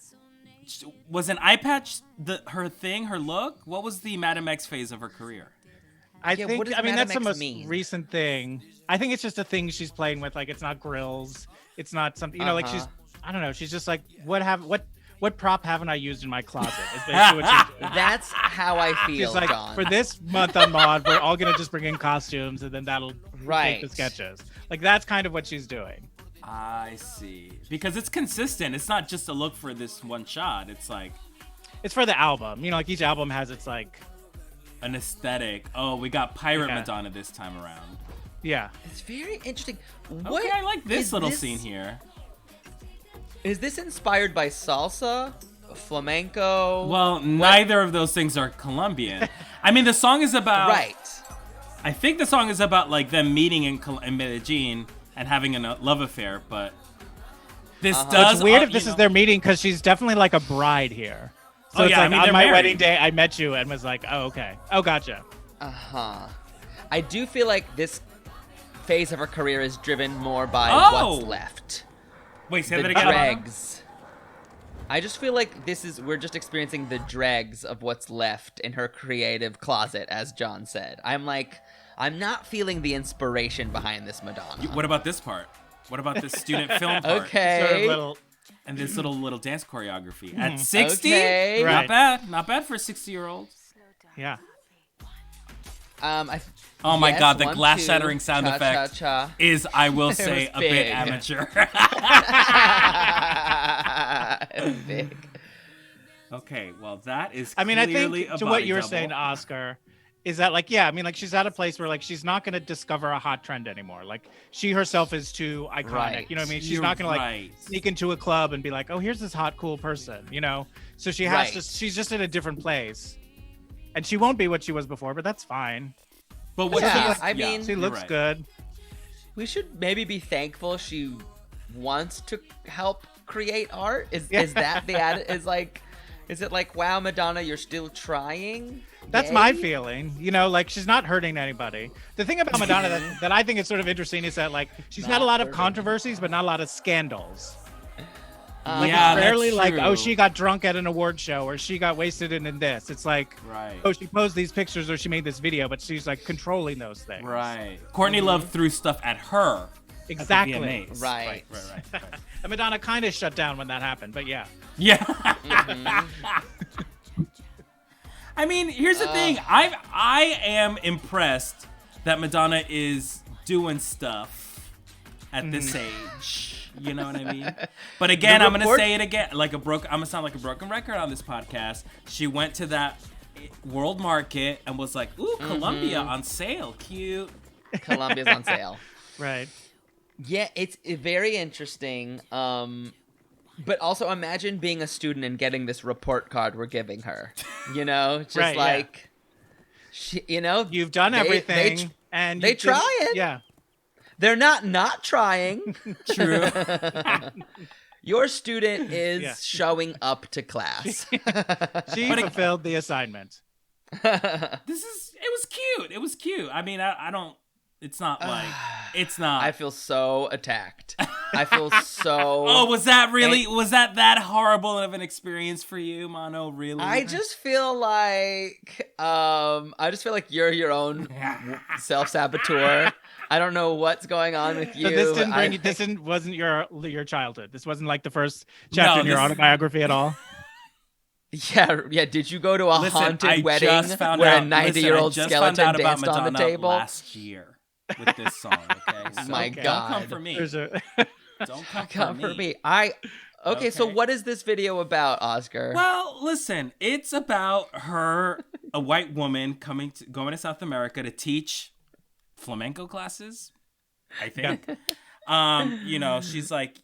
Was an eye patch her thing, her look? What was the Madam X phase of her career? I Yeah, think. what does I mean, Madam that's the X most mean? recent thing. I think it's just a thing she's playing with. Like, it's not grills. It's not something. You know, like she's. I don't know. She's just like, what what prop haven't I used in my closet? Is basically what she's doing. That's how I feel, She's like, John. for this month on Maud, we're all gonna just bring in costumes, and then that'll Right. take the sketches. Like that's kind of what she's doing. I see. Because it's consistent. It's not just a look for this one shot. It's like It's for the album. You know, like each album has its like, an aesthetic. Oh, we got Pirate Yeah. Madonna this time around. yeah. It's very interesting. Okay, I like this is little this- scene here. Is this inspired by salsa, flamenco? Well, neither of those things are Colombian. I mean, the song is about. right. I think the song is about like them meeting in Medellin and having a love affair, but this does. It's weird if you this know- is their meeting because she's definitely like a bride here. So Oh, it's yeah, I like mean, on they're my married. wedding day, I met you and was like, oh, okay. Oh, gotcha. Uh-huh. I do feel like this phase of her career is driven more by Oh! what's left. Wait, say The that again. dregs. I just feel like we're just experiencing the dregs of what's left in her creative closet, as John said. I'm not feeling the inspiration behind this Madonna. What about this part? What about this student film part? Okay. Sort of little. And this little dance choreography at 60. Okay. Not Right. bad. Not bad for a 60-year-old. Yeah. Oh my yes, God, the 1, glass 2, shattering sound cha, effect cha, is, I will say, was a bit big. amateur. cha. It's big. Okay, well, that is I mean, I clearly think a to what body you were double. saying, Oscar, is that like, yeah, I mean, like she's at a place where like she's not going to discover a hot trend anymore. Like she herself is too iconic. Right. You know what I mean? She's You're not going to like right. sneak into a club and be like, oh, here's this hot, cool person, you know? So she has to, Right. she's just in a different place. And she won't be what she was before, but that's fine. But what Yeah, she's- I mean- She you're looks right. good. We should maybe be thankful she wants to help create art. Is that the is it like, wow, Madonna, you're still trying? That's Yay? my feeling. You know, like she's not hurting anybody. The thing about Madonna that I think is sort of interesting is that like she's had a lot of controversies, but not a lot of scandals. Like Yeah, it's rarely that's like, oh, true. she got drunk at an award show or she got wasted in this. It's like, Right. oh, she posed these pictures or she made this video, but she's like controlling those things. Right. Courtney Love threw stuff at her. Exactly. At the VMAs. Right. Right. And Madonna kind of shut down when that happened, but yeah. Yeah. I mean, here's the thing. I am impressed that Madonna is doing stuff at this age. You know what I mean? But again, I'm gonna say it again, I'm gonna sound like a broken record on this podcast. She went to that world market and was like, "Ooh, Colombia on sale, cute." Columbia's on sale. Right. Yeah, it's very interesting. But also imagine being a student and getting this report card we're giving her. You know, just Right, yeah. like, she, you know, You've done they- everything They, and they you didn't- trying. Yeah. they're not trying. True. Your student is Yeah. showing up to class. She fulfilled the assignment. It was cute. It was cute. I mean, I don't. It's not like it's not. I feel so attacked. I feel so. Oh, was that that horrible of an experience for you, Mano? Really? I just feel like you're your own self-saboteur. I don't know what's going on with you. So this didn't bring I- you, wasn't your childhood. This wasn't like the first chapter in your autobiography at all. Yeah. Did you go to a Listen, haunted I wedding just found where out, a 90-year-old listen, I just found skeleton out about danced on the Madonna table? last year with this song. Okay, so My don't God. come for me. There's a Don't come, Come for for me. me. Okay, so Okay. what is this video about, Oscar? Well, listen, it's about a white woman going to South America to teach flamenco classes, I think. You know, she's like,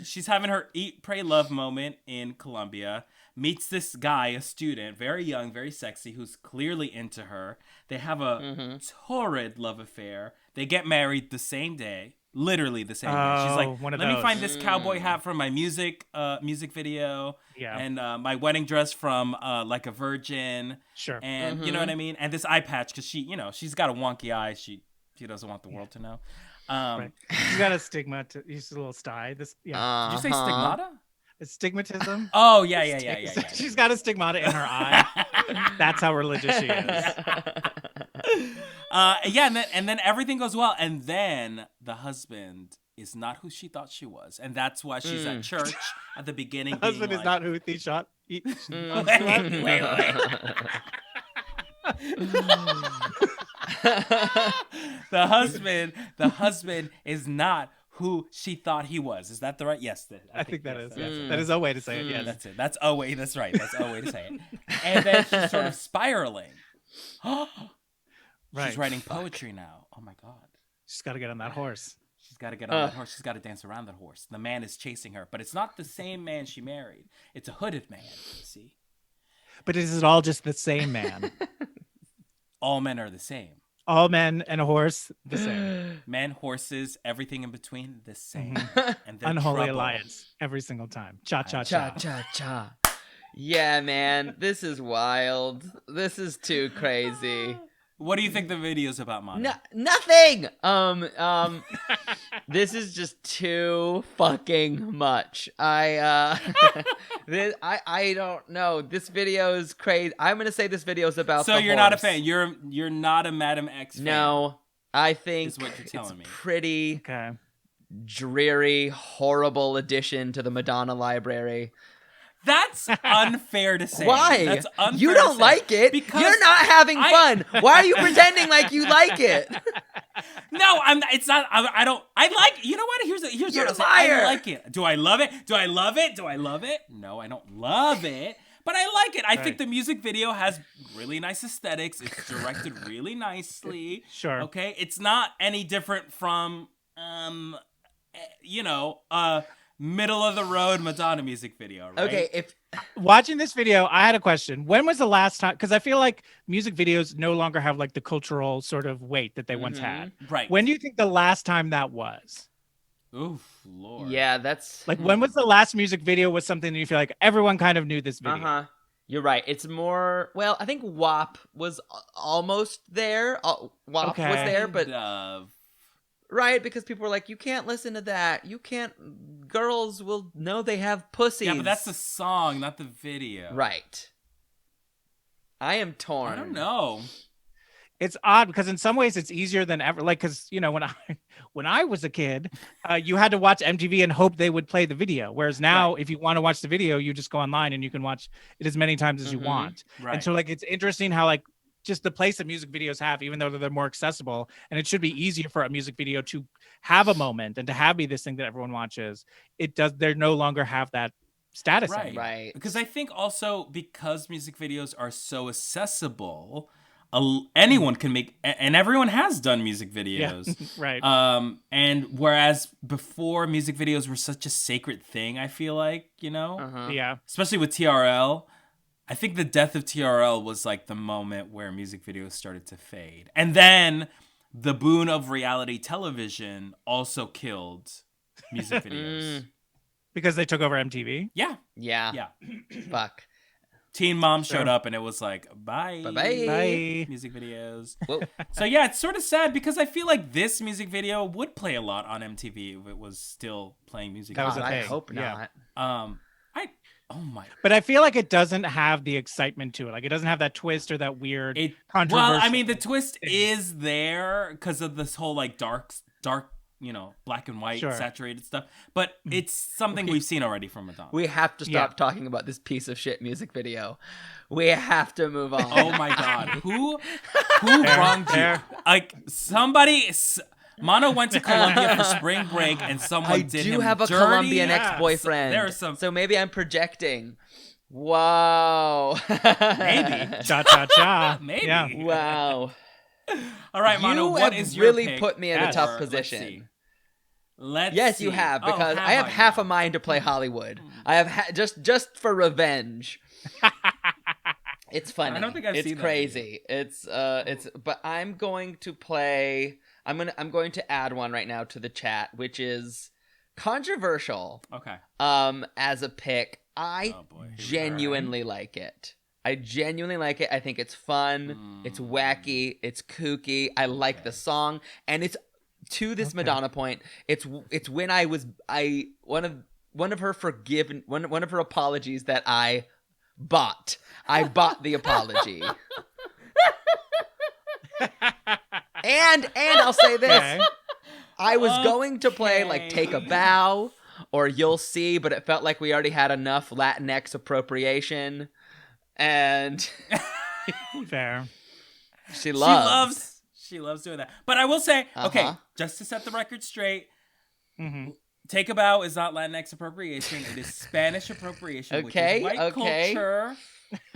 she's having her eat, pray, love moment in Colombia, meets this guy, a student, very young, very sexy, who's clearly into her. They have a torrid love affair. They get married the same day. Literally the same day. She's like, one of let me those. find this cowboy hat from my music video. Yeah. And my wedding dress from Like a Virgin. Sure. And you know what I mean? And this eye patch, because she's got a wonky eye. She doesn't want the world to know. Right. She's got a stigma. She's a little sty. This, yeah. Did you say stigmata? Astigmatism. Oh, yeah. She's got a stigmata in her eye. That's how religious she is. And then everything goes well. And then the husband is not who she thought she was. And that's why she's at church at the beginning. Husband being is like, not who he shot. Wait. The husband is not who she thought he was. Is that the right? Yes. I think that is. That is a way to say it. Yeah, That's it. That's a way. That's right. That's a way to say it. And then she's sort of spiraling. Right. She's writing poetry now. Oh my God. She's got to get on that horse. She's got to get on that horse. She's got to dance around that horse. The man is chasing her, but it's not the same man she married. It's a hooded man. See? But is it all just the same man? All men are the same. All men and a horse, the same. Men, horses, everything in between, the same. And they're Unholy trouble. alliance every single time. Cha cha Cha cha. cha cha. Yeah, man, this is wild. This is too crazy. What do you think the video's about, Mono? Nothing. This is just too fucking much. I don't know. This video is crazy. I'm gonna say this video is about. So the you're not a horse. fan. You're not a Madam X fan. No, I think Is what you're telling it's me. pretty Okay. dreary, horrible addition to the Madonna library. That's unfair to say. Why? That's unfair You to don't say. like it. Because You're not having fun. Why are you pretending like you like it? No, it's not. I don't. I like. You know what? Here's You're what a I liar. like it. Do I love it? Do I love it? Do I love it? No, I don't love it. But I like it. I think the music video has really nice aesthetics. It's directed really nicely. Sure. Okay. It's not any different from, middle of the road Madonna music video. Right? Okay, if Watching this video, I had a question. When was the last time? Because I feel like music videos no longer have like the cultural sort of weight that they once had. Right. When do you think the last time that was? Oof, Lord. yeah, that's Like, when was the last music video was something that you feel like everyone kind of knew this video? You're right. It's more. Well, I think WAP was almost there. WAP was there, but right, because people were like, "You can't listen to that. You can't. Girls will know they have pussies." Yeah, but that's the song, not the video. right. I am torn. I don't know. It's odd because in some ways it's easier than ever. Like, because when I was a kid, you had to watch MTV and hope they would play the video. Whereas now, if you want to watch the video, you just go online and you can watch it as many times as you want. Right. And so, like, it's interesting how like just the place that music videos have, even though they're more accessible, and it should be easier for a music video to have a moment and to have be this thing that everyone watches. It does. They no longer have that status. Right. anymore. Right. Because I think also because music videos are so accessible, anyone can make, and everyone has done music videos. Yeah. Right. And whereas before music videos were such a sacred thing, I feel like, Yeah. especially with TRL. I think the death of TRL was like the moment where music videos started to fade. And then the boon of reality television also killed music videos. Because they took over MTV. Yeah. Yeah. Fuck. Teen Mom showed up and it was like, bye. Bye-bye. Bye. Music videos. Whoa. So yeah, it's sort of sad because I feel like this music video would play a lot on MTV if it was still playing music. That was God, a I thing. hope Yeah. not. Oh my. But I feel like it doesn't have the excitement to it. Like, it doesn't have that twist or that weird controversial. Well, I mean, the twist is there because of this whole like dark, black and white saturated stuff. But it's something we've seen already from Madonna. We have to stop talking about this piece of shit music video. We have to move on. Oh my God, who wronged you? Like somebody. Mono went to Colombia for spring break, and someone I did do him have a dirty. Colombian ex-boyfriend. There are some. So maybe I'm projecting. Wow. Maybe. Cha cha cha. Maybe. Yeah. Wow. All right, Mono. You What have is your really pick? put me in a Yes. tough Or, position. Let's Yes, see. you have, Oh, because I have I half now? a mind to play Hollywood. I have just for revenge. It's funny. I don't think I've it's seen that crazy. It's but I'm going to play. I'm going to add one right now to the chat, which is controversial. Okay. As a pick, I Oh, boy. Here we go. genuinely like it. I genuinely like it. I think it's fun. It's wacky. It's kooky. I like the song, and it's to this Madonna point. It's when one of her apologies that I bought. I bought the apology. And I'll say this. Okay. I was going to play like Okay. Take a Bow or You'll See, but it felt like we already had enough Latinx appropriation. And Fair. she loves. She loves doing that. But I will say, okay, Uh-huh. just to set the record straight, Mm-hmm. Take a Bow is not Latinx appropriation. It is Spanish appropriation, Okay, which is white okay. culture,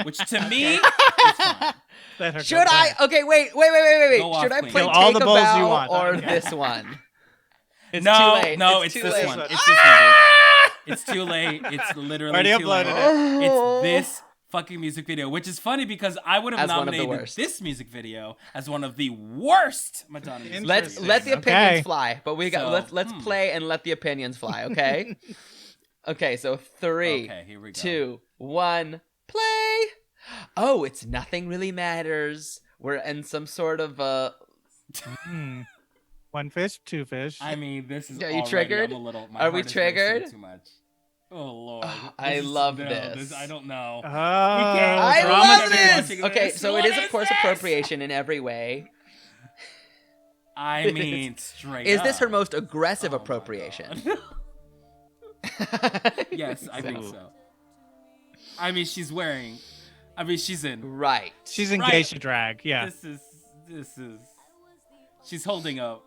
which to me is fine. Let her Should go I? back. Okay, wait. Go off, Should I queen. play Kill all Take the a bulls you Bow want. or Okay. this one? It's No, too late. no, it's it's too this late. one. Ah! It's this one, dude. It's too late. It's literally Already too late. uploaded It's this fucking music video, which is funny because I would have As one of the nominated worst. this music video as one of the worst Madonna music Let videos. the opinions Okay. fly, but we got So, let's play and let the opinions fly, okay? Okay, so 3, Okay, here we go. 2, 1, play. Oh, it's Nothing Really Matters. We're in some sort of Hmm. One fish, two fish. I mean, this is Are you already, triggered? I'm a little, my Are we heart is racing triggered? Too much. Oh Lord, I love this. I don't know. Oh, I drama love scene. this. watching Okay, this. so it What is of is course this? appropriation in every way. I mean, straight Is up. this her most aggressive Oh my appropriation? God. Yes, I think Ooh. so. I mean, she's wearing. I mean, she's in. Right. She's in Right. geisha drag. Yeah. This is. She's holding a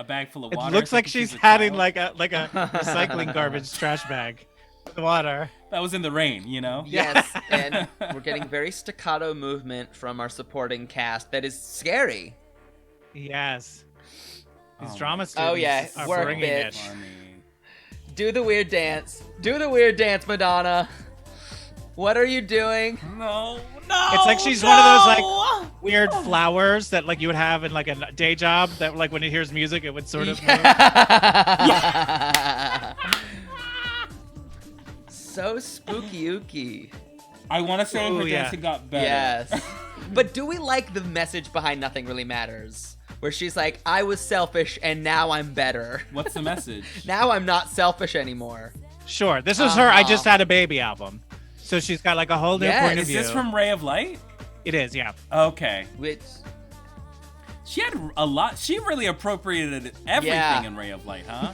bag full of It water. looks like thinking she's a had in child. like a recycling garbage trash bag with water. That was in the rain, you know. Yes, and we're getting very staccato movement from our supporting cast that is scary. Yes. These Oh drama my students Oh, yeah, are work, bringing it. bitch. Funny. Do the weird dance. Do the weird dance, Madonna. What are you doing? No. It's like she's one of those like weird flowers that like you would have in like a day job that like when it hears music it would sort of move. So spooky-ooky. I want to say Ooh, her yeah. dancing got better. Yes. But do we like the message behind Nothing Really Matters? Where she's like, I was selfish and now I'm better. What's the message? Now I'm not selfish anymore. Sure. This is her I Uh-huh. Just Had a Baby album. So she's got like a whole new Yes. point of Is view. this from Ray of Light? It is, yeah. Okay. Which, She had a lot. She really appropriated everything Yeah. in Ray of Light, huh?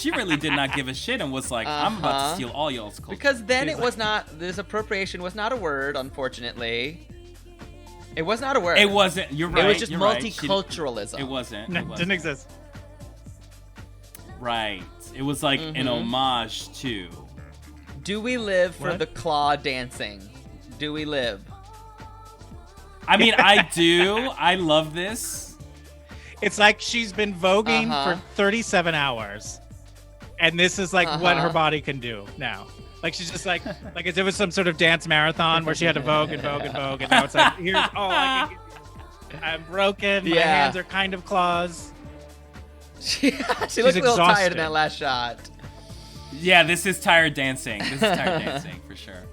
She really did not give a shit and was like, I'm about Uh-huh. to steal all y'all's culture. because then She's it was not, this appropriation was not a word, unfortunately. It was not a word. It wasn't. You're right. It was just you're right. She- multiculturalism. It wasn't. No, It didn't wasn't. exist. Right. It was like an Mhm. homage to. Do we live for What? the claw dancing? Do we live? I mean, I do. I love this. It's like she's been voguing Uh-huh. for 37 hours. And this is like what her Uh-huh. body can do now. Like she's just like as if it was some sort of dance marathon where she had to vogue and vogue and vogue, and now it's like here's all I can give you. I'm broken. My Yeah. hands are kind of claws. She looked a little tired exhausted. in that last shot. Yeah, this is tired dancing. This is tired dancing for sure.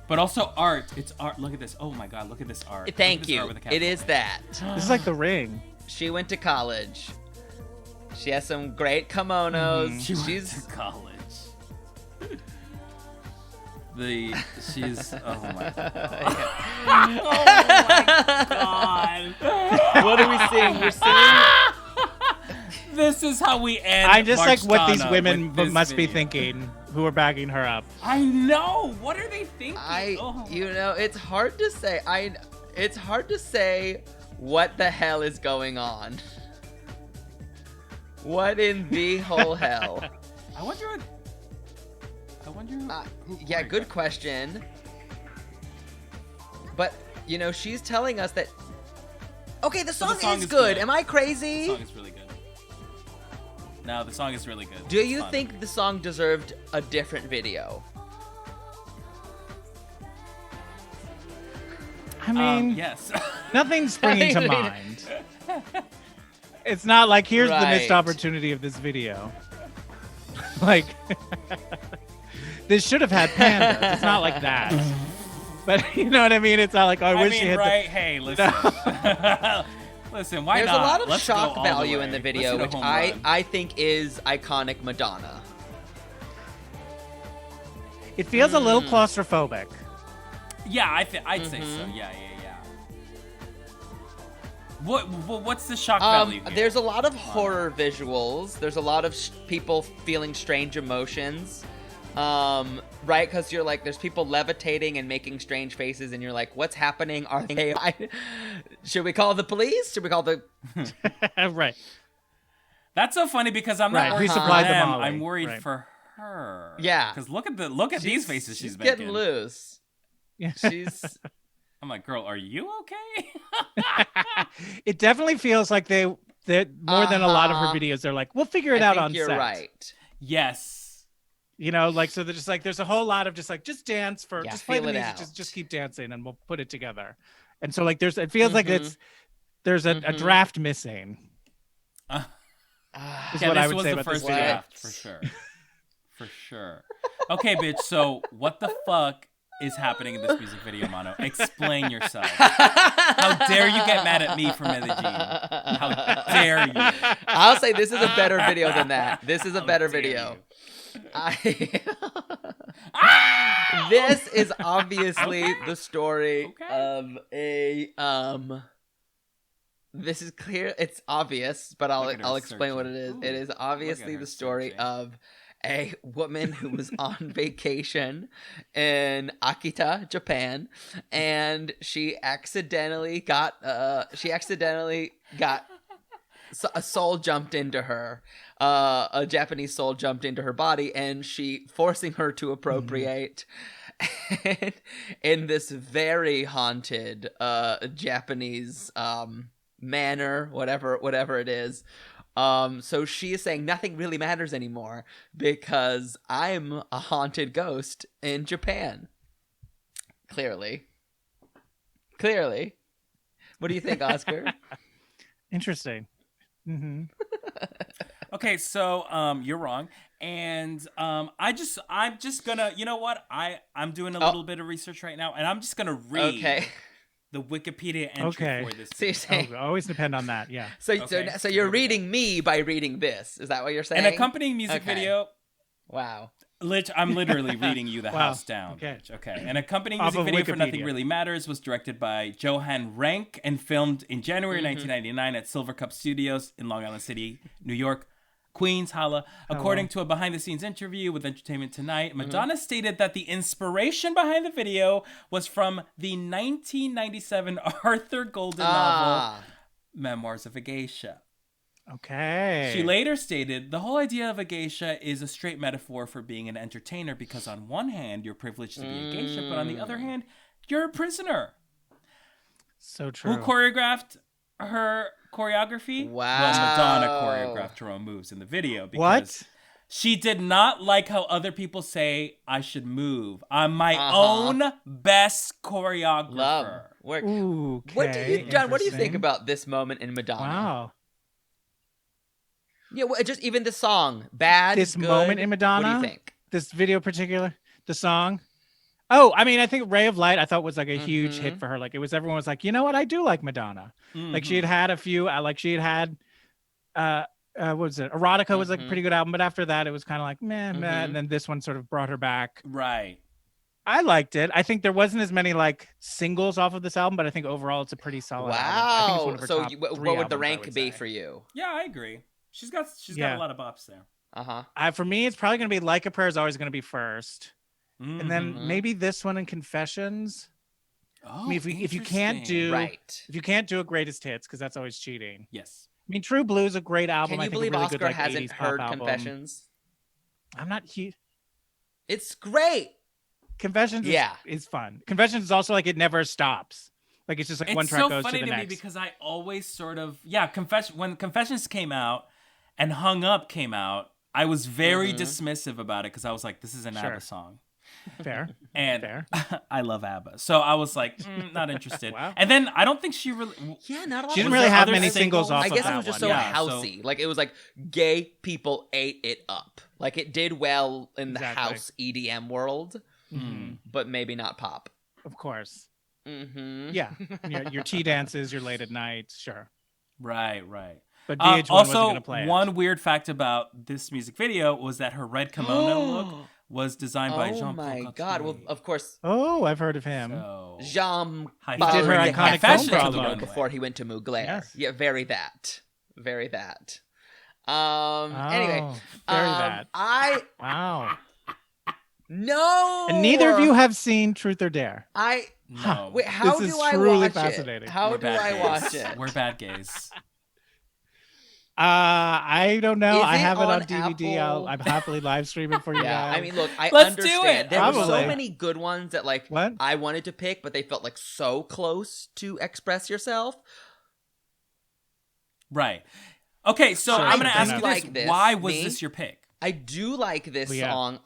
But also art. It's art. Look at this. Oh my God, look at this art. Look at Thank this you. art with the It is capital that. This is like The Ring. She went to college. She has some great kimonos. Mhm. A. She went She's to college. She's. Oh my God. God. What are we seeing? We're seeing. This is how we end. I'm just like what these March-Donna women with this must be video. thinking who are bagging her up. I know. What are they thinking? Oh. You know, it's hard to say. It's hard to say what the hell is going on. What in the whole hell? I wonder. Who Yeah, choreographed good question. But you know, she's telling us that. Okay, the song, song is is good. good. Am I The crazy? song is really good. No, the song is really good. Do It's you fun. think the song deserved a different video? I mean, Yes. nothing's springing to I mean- mind. It's not like here's the missed Right. opportunity of this video. Like this should have had pandas. It's not like that. But you know what I mean? It's not like oh, I wish mean, you hit right? Hey, listen. Listen, why There's not? a lot of Let's go shock all the value way. in the Let's video, hit a which home I run. I think is iconic Madonna. It feels a little claustrophobic. Yeah, I'd say so. Mhm. Yeah. What's the shock value here? There's a lot of horror visuals. There's a lot of people feeling strange emotions. Right? Because you're like, there's people levitating and making strange faces, and you're like, what's happening? Are they? Should we call the police? Should we call the? Right. That's so funny because I'm not worried for Supplied the them. Molly. I'm worried for her. Yeah. Because look at these faces she's making. Getting loose. Yeah. She's. I'm like, girl, are you okay? It definitely feels like they're more than a lot of her videos. They're like, we'll figure it out on you're set. Right. Yes. You know, like, so they're just like, there's a whole lot of just like, just dance for, just play the feel it music, out. just keep dancing, and we'll put it together. And so like, it feels like there's a draft missing. Is Yeah, what this I would was say the about first this video. draft for sure. For sure. Okay, bitch. So what the fuck is happening in this music video, Mano? Explain yourself. How dare you get mad at me for Medellin? How dare you? I'll say this is a better video than that. This is a better dare video. This is obviously the story of a This is clear. It's obvious, but I'll explain what it is. It is obviously the story of a woman who was on vacation in Akita, Japan, and she accidentally got a soul jumped into her. A Japanese soul jumped into her body, and she forcing her to appropriate. And in this very haunted Japanese manner, whatever it is. So she is saying nothing really matters anymore because I'm a haunted ghost in Japan. Clearly. What do you think, Oscar? Interesting. Mm-hmm. Okay, so you're wrong, and I'm just gonna, you know what? I'm doing a little bit of research right now, and I'm just gonna read the Wikipedia entry for this. So you're saying, always depend on that, yeah. So you're reading me by reading this. Is that what you're saying? An accompanying music video. Wow. I'm literally reading you the house down. Okay. Okay. An accompanying music video for Nothing Really Matters was directed by Johan Renck and filmed in January 1999 at Silver Cup Studios in Long Island City, New York. Queens, holla. According to a behind-the-scenes interview with Entertainment Tonight, Madonna stated that the inspiration behind the video was from the 1997 Arthur Golden novel, Memoirs of a Geisha. Okay. She later stated, the whole idea of a geisha is a straight metaphor for being an entertainer because on one hand, you're privileged to be a geisha, but on the other hand, you're a prisoner. So true. Who choreographed her choreography? Wow. Well, Madonna choreographed her own moves in the video because she did not like how other people say I should move. I'm my own best choreographer. Love. Ooh, What do you, John? What do you think about this moment in Madonna? Wow. Yeah, well, just even the song, bad. This good, moment in Madonna. What do you think? This video, particular, the song. Oh, I mean, I think Ray of Light, I thought was like a huge hit for her. Like it was, everyone was like, you know what? I do like Madonna. Like she had a few, like she had what was it? Erotica was like a pretty good album. But after that, it was kind of like, meh. And then this one sort of brought her back. Right. I liked it. I think there wasn't as many like singles off of this album, but I think overall it's a pretty solid album. I think it's one of her top what would the albums, rank be for you? Yeah, I agree. She's got a lot of bops there. For me, it's probably going to be Like a Prayer is always going to be first. And then maybe this one and Confessions. Oh, I mean, if you can't do if you can't do a greatest hits, because that's always cheating. Yes. I mean, True Blue is a great album. Can you I think believe a really Oscar good, like, hasn't 80s heard pop album. Confessions? I'm not huge. It's great. Confessions is fun. Confessions is also like it never stops. Like it's just like one track goes to the next. It's so funny to me because I always sort of when Confessions came out and Hung Up came out, I was very dismissive about it because I was like, this is an ABBA song. Fair. And Fair. I love ABBA. So I was like, not interested. Wow. And then I don't think she really... Yeah, not a lot. She didn't really have many singles off I of guess that it was just one. so housey. Like it was like gay people ate it up. Like it did well in the house EDM world, but maybe not pop. Of course. Mm-hmm. Yeah. Your tea dances, your late at night, sure. Right. But VH1 wasn't also, going to play it. one weird fact about this music video was that her red kimono look was designed by Oh Jean-Paul my Gaultier. God! Well, of course, Oh, I've heard of him. So, Jean. High He did her fashion- iconic high film fashion to the problem. runway. before he went to Mugler. Yes. Yeah, very that. Oh, Anyway, very that. I Wow. no. And neither of you have seen Truth or Dare. No. Wait, how This is do I truly watch fascinating. it? How We're do bad I gays. watch it? We're bad gays. I don't know. Is I it have it on on DVD. Apple? I'm happily live streaming for you Yeah, guys. I mean, look, I Let's do understand. it. There were so Probably. many good ones that like What? I wanted to pick, but they felt like so close to Express Yourself. Right. Okay, so Sure, I'm going to sure, ask fair you enough. this. Like this, Why was me? this your pick? I do like this Oh, yeah. song.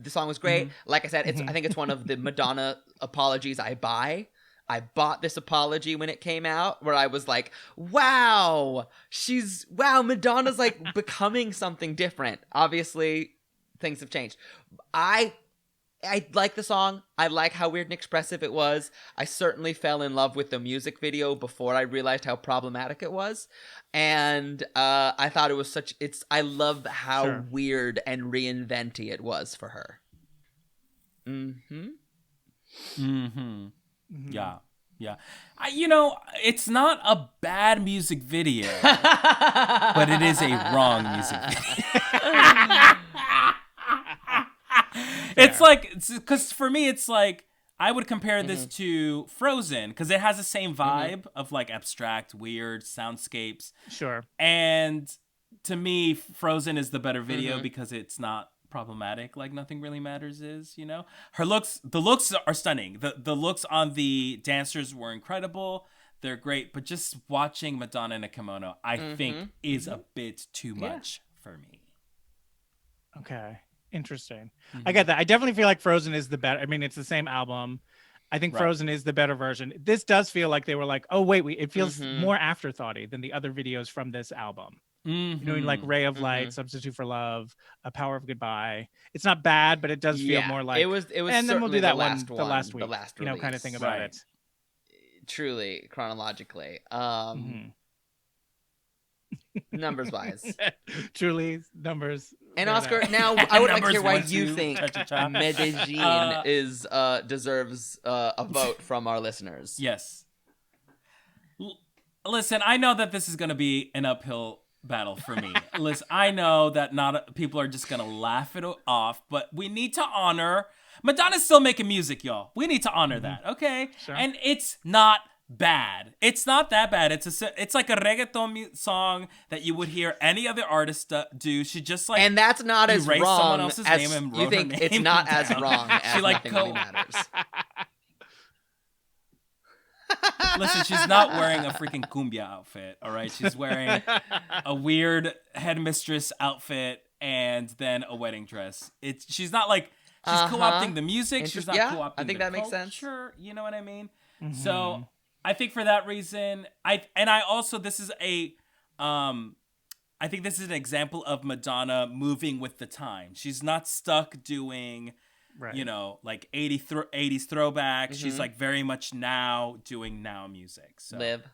The song was great. Like I said, it's I think it's one of the Madonna apologies I buy. I bought this apology when it came out, where I was like, wow, Madonna's like becoming something different. Obviously, things have changed. I like the song. I like how weird and expressive it was. I certainly fell in love with the music video before I realized how problematic it was. And I thought it was I love how Sure. weird and reinventy it was for her. Mm-hmm. Yeah. It's not a bad music video, but it is a wrong music video. It's like, because for me, it's like, I would compare this to Frozen, because it has the same vibe of like abstract, weird soundscapes. Sure. And to me, Frozen is the better video because it's not problematic like Nothing Really Matters is, you know? The looks are stunning. The looks on the dancers were incredible. They're great, but just watching Madonna in a kimono, I think is a bit too much for me. Okay. Interesting. I get that. I definitely feel like Frozen is the better. I mean, it's the same album. I think Right. Frozen is the better version. This does feel like they were like, oh, wait, it feels more afterthoughty than the other videos from this album. You know, like Ray of Light, Substitute for Love, A Power of Goodbye. It's not bad, but it does feel more like it was. and then we'll do certainly that the last the last week, the last you know, kind of release. thing about Right. it. Truly, chronologically, numbers wise. Truly, numbers. And fair Oscar, enough. now I would like to Numbers hear why 1, you 2, think cha-cha-cha. Medellin deserves a vote from our listeners. Yes. Listen, I know that this is going to be an uphill battle for me. Listen, I know that not people are just going to laugh it off, but we need to honor Madonna's still making music, y'all. We need to honor that, okay? Sure. And it's not bad. It's not that bad. It's like a reggaeton song that you would hear any other artist do. She just like And that's not as erased someone wrong else's as name and you wrote her think. name It's not as down. wrong as She, like, Nothing Really Matters. Listen, she's not wearing a freaking cumbia outfit, all right? She's wearing a weird headmistress outfit and then a wedding dress. She's not like she's co-opting the music. She's not Yeah, co-opting I think the that makes sense. culture, you know what I mean? So I think for that reason, I think this is an example of Madonna moving with the time. She's not stuck doing Right. you know, like 80s throwback. She's like very much now doing now music. So Live.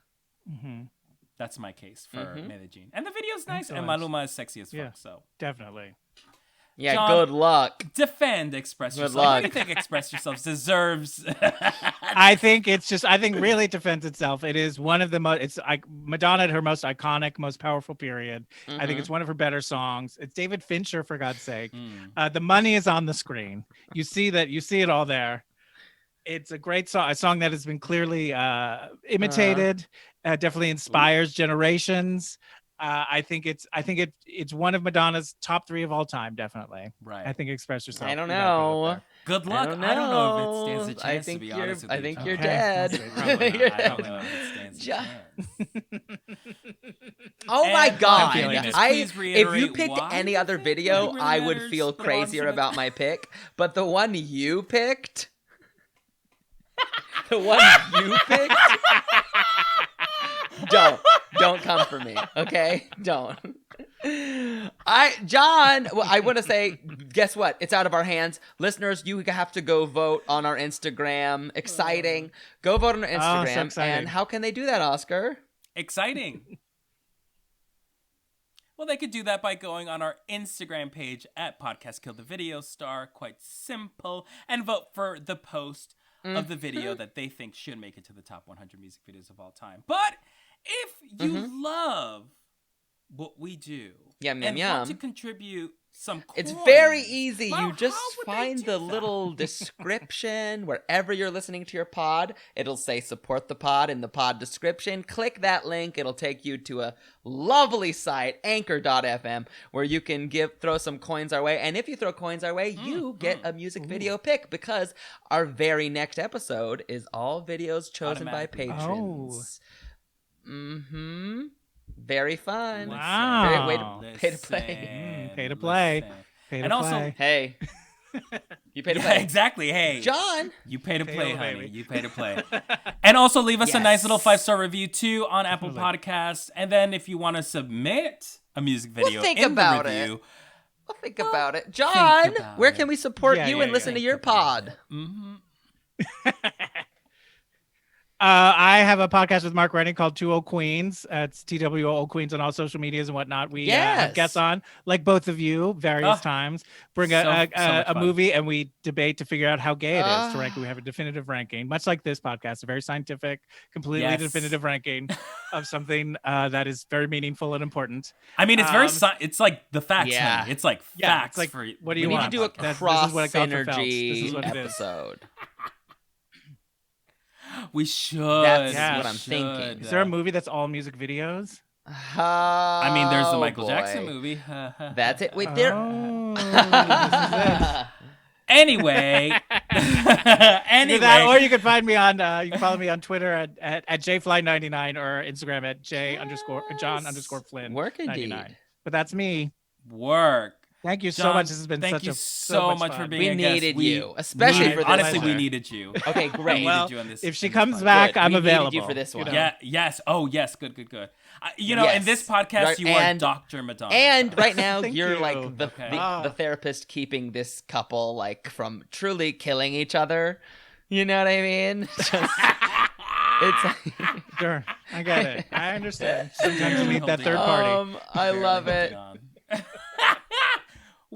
that's my case for Medellin. And the video's nice, Excellent. and Maluma is sexy as fuck. Yeah. So Definitely. Yeah, John, good luck. defend Express Good Yourself. What do you luck. think Express Yourself deserves? I think really it defends itself. It is one of the most, it's like Madonna at her most iconic, most powerful period. I think it's one of her better songs. It's David Fincher, for God's sake. The money is on the screen. You see it all there. It's a great song, a song that has been clearly imitated, definitely inspires generations. I think it's one of Madonna's top 3 of all time, definitely. Right. I think Express Yourself. I don't You gotta go know. with that. Good luck. I don't know if it stands a chance, to be honest with you. I think John. you're Okay. dead. Probably not. You're I don't dead. know if it stands a John. chance. Oh my And god! feeling it. Please If you reiterate picked why any you other think video, Nothing Really I would Matters feel belongs to crazier the- about my pick. But the one you picked, the one you picked, don't come for me, okay? Don't. John, well, I want to say, guess what? It's out of our hands. Listeners, you have to go vote on our Instagram. Exciting. Go vote on our so Instagram. exciting. And how can they do that, Oscar? Exciting. Well, they could do that by going on our Instagram page at Podcast Kill the Video Star. Quite simple. And vote for the post of the video that they think should make it to the top 100 music videos of all time. But if you love what we do want to contribute some coins, it's very easy. well, You just how would they find do the that? little description wherever you're listening to your pod. It'll say support the pod in the pod description. Click that link. It'll take you to a lovely site, anchor.fm, where you can throw some coins our way. And if you throw coins our way, you get a music video pick, because our very next episode is all videos chosen by Automatically. patrons. Very fun. Wow. Great way to pay to play. Pay to play. Pay to And also- play. Hey, you pay to Yeah, play. exactly. Hey, John. you pay to play, to honey. baby. You pay to play. And also leave us a nice little Yes. 5-star review too on Apple Podcasts. And then if you want to submit a music video think in about the it. review, Well, think about it. John, about where it. can we support Yeah, you yeah, and listen yeah. to your pod? I have a podcast with Mark Rennie called 20 Queens. It's TWO Queens on all social medias and whatnot. We Yes. have guests on, like both of you, various times. Bring so much a fun. movie and we debate to figure out how gay it is to rank. Ah. We have a definitive ranking, much like this podcast, a very scientific, completely Yes. definitive ranking of something that is very meaningful and important. I mean, it's very it's like the facts. Yeah. honey. It's like Yeah, facts. it's like, for what do We you need to want? do a This cross is what I got for Phelps. This synergy is what it is. episode. We should. That's Yeah. what I'm thinking. Is there a movie that's all music videos? I mean, there's the Michael boy. Jackson movie. That's it. Wait, there. Oh, this is it. Anyway. Either that, or you can find me on you can follow me on Twitter at jfly99 or Instagram at John_Flynn. Work indeed. 99. But that's me. Work. Thank you so John, much. This has been thank such you a so much for fun. being We a guest. needed We you, especially needed- for this honestly, one. we needed you. Okay, great. We Well, needed you on this. if she on this comes podcast. back, Good. I'm We needed available. you for this one. Yeah. Yes. Oh, yes. Good. You know, Yes. in this podcast, Right, you are and- Dr. Madonna. And right now, Thank you're you. like the, Okay. the therapist keeping this couple like from truly killing each other. You know what I mean? It's Sure, I get it. I understand. Sometimes you need that Holding third on. party. I love it.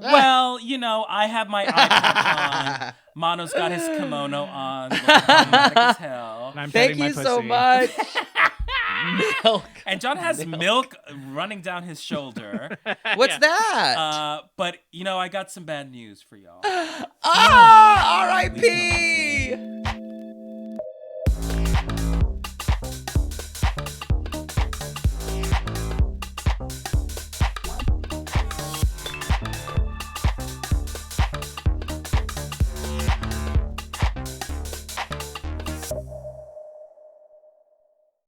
Well, you know, I have my eye patch on. Mano's got his kimono on. Looking dramatic as hell. And I'm Thank petting my you so pussy. much. Milk. And John has milk running down his shoulder. What's that? But, you know, I got some bad news for y'all. Ah, R.I.P.